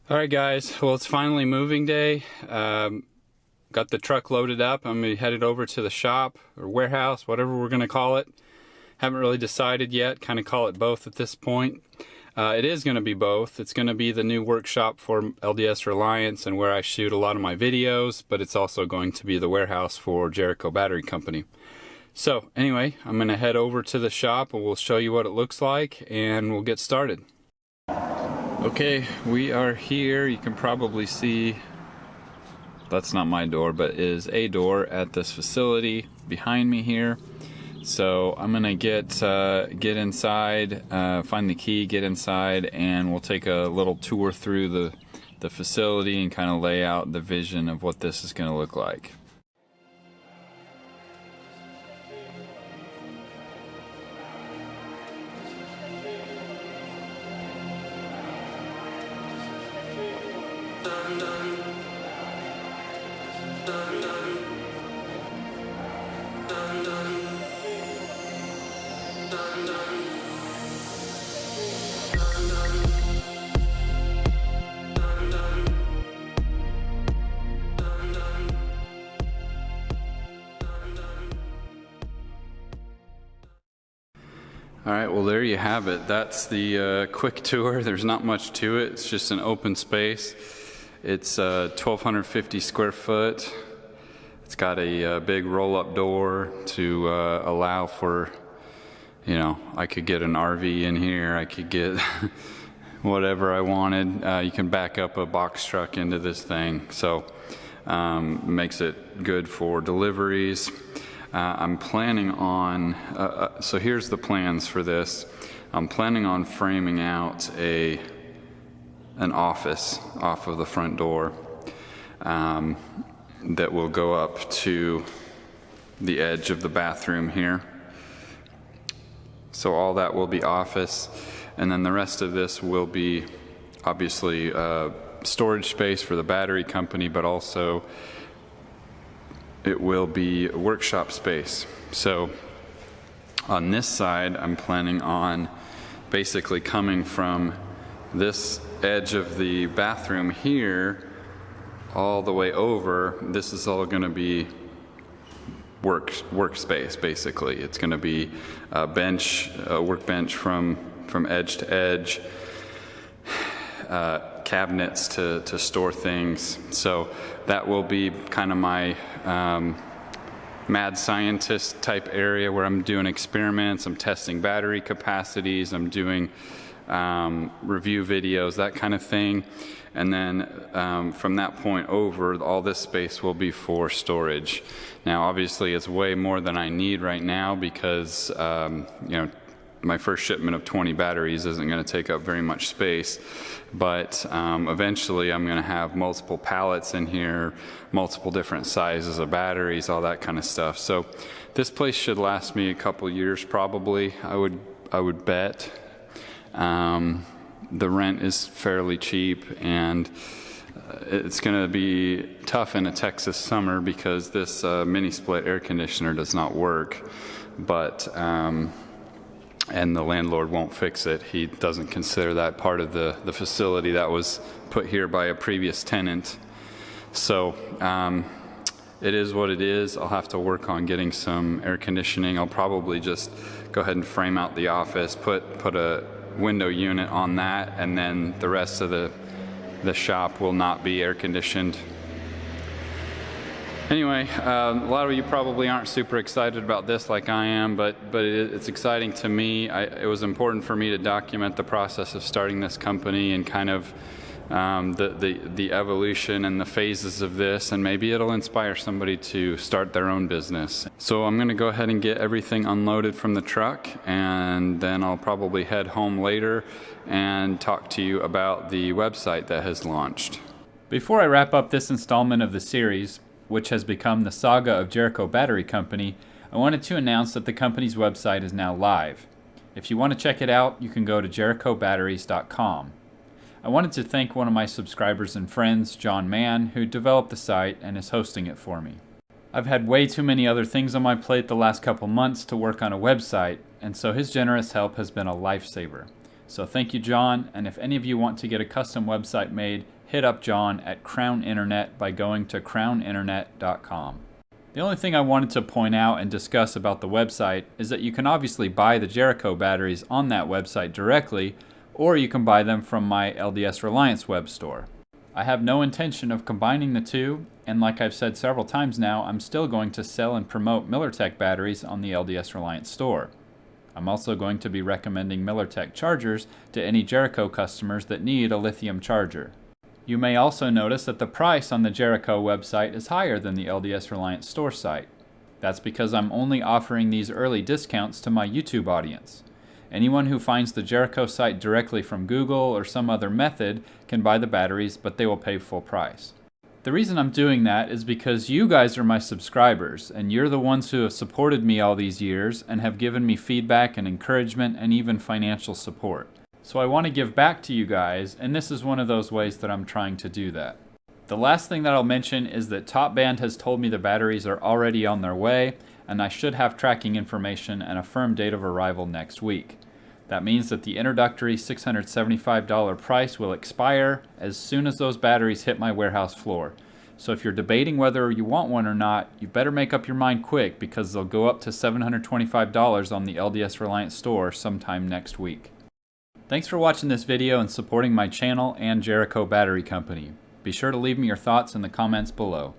Alright guys, well it's finally moving day. Got the truck loaded up. I'm going to head it over to the shop or warehouse, whatever we're going to call it. Haven't really decided yet, kind of call it both at this point. It is going to be both. It's going to be the new workshop for LDSreliance and where I shoot a lot of my videos, but it's also going to be the warehouse for Jericho Battery Company. So anyway, I'm going to head over to the shop and we'll show you what it looks like and we'll get started. Okay, we are here. You can probably see, that's not my door, but is a door at this facility behind me here. So I'm gonna get inside, find the key, get inside, and we'll take a little tour through the facility and kind of lay out the vision of what this is gonna look like. Alright, well there you have it. That's the quick tour. There's not much to it. It's just an open space. It's 1,250 square foot. It's got a big roll-up door to allow for, you know, I could get an RV in here. I could get whatever I wanted. You can back up a box truck into this thing. So makes it good for deliveries. I'm planning on, so here's the plans for this. I'm planning on framing out an office off of the front door that will go up to the edge of the bathroom here. So all that will be office, and then the rest of this will be obviously storage space for the battery company, but also it will be a workshop space. So on this side, I'm planning on basically coming from this edge of the bathroom here all the way over. This is all going to be workspace basically. It's going to be a bench, a workbench from edge to edge, cabinets to store things. So that will be kind of my mad scientist type area where I'm doing experiments, I'm testing battery capacities, I'm doing review videos, that kind of thing. And then from that point over, all this space will be for storage. Now obviously it's way more than I need right now because you know, my first shipment of 20 batteries isn't going to take up very much space, but eventually I'm going to have multiple pallets in here, multiple different sizes of batteries, all that kind of stuff. So this place should last me a couple years probably, I would bet. The rent is fairly cheap, and it's going to be tough in a Texas summer because this mini split air conditioner does not work, but and the landlord won't fix it. He doesn't consider that part of the facility that was put here by a previous tenant. So it is what it is. I'll have to work on getting some air conditioning. I'll probably just go ahead and frame out the office, put a window unit on that, and then the rest of the shop will not be air conditioned. Anyway, a lot of you probably aren't super excited about this like I am, but it's exciting to me. It was important for me to document the process of starting this company and kind of the evolution and the phases of this, and maybe it'll inspire somebody to start their own business. So I'm going to go ahead and get everything unloaded from the truck, and then I'll probably head home later and talk to you about the website that has launched. Before I wrap up this installment of the series, which has become the saga of Jericho Battery Company, I wanted to announce that the company's website is now live. If you want to check it out, you can go to jerichobatteries.com. I wanted to thank one of my subscribers and friends, John Mann, who developed the site and is hosting it for me. I've had way too many other things on my plate the last couple months to work on a website, and so his generous help has been a lifesaver. So thank you, John, and if any of you want to get a custom website made, hit up John at Crown Internet by going to crowninternet.com. The only thing I wanted to point out and discuss about the website is that you can obviously buy the Jericho batteries on that website directly, or you can buy them from my LDSreliance web store. I have no intention of combining the two, and like I've said several times now, I'm still going to sell and promote MillerTech batteries on the LDSreliance store. I'm also going to be recommending MillerTech chargers to any Jericho customers that need a lithium charger. You may also notice that the price on the Jericho website is higher than the LDSreliance store site. That's because I'm only offering these early discounts to my YouTube audience. Anyone who finds the Jericho site directly from Google or some other method can buy the batteries, but they will pay full price. The reason I'm doing that is because you guys are my subscribers, and you're the ones who have supported me all these years and have given me feedback and encouragement and even financial support. So I want to give back to you guys, and this is one of those ways that I'm trying to do that. The last thing that I'll mention is that Topband has told me the batteries are already on their way, and I should have tracking information and a firm date of arrival next week. That means that the introductory $675 price will expire as soon as those batteries hit my warehouse floor. So if you're debating whether you want one or not, you better make up your mind quick, because they'll go up to $725 on the LDSreliance store sometime next week. Thanks for watching this video and supporting my channel and Jericho Battery Company. Be sure to leave me your thoughts in the comments below.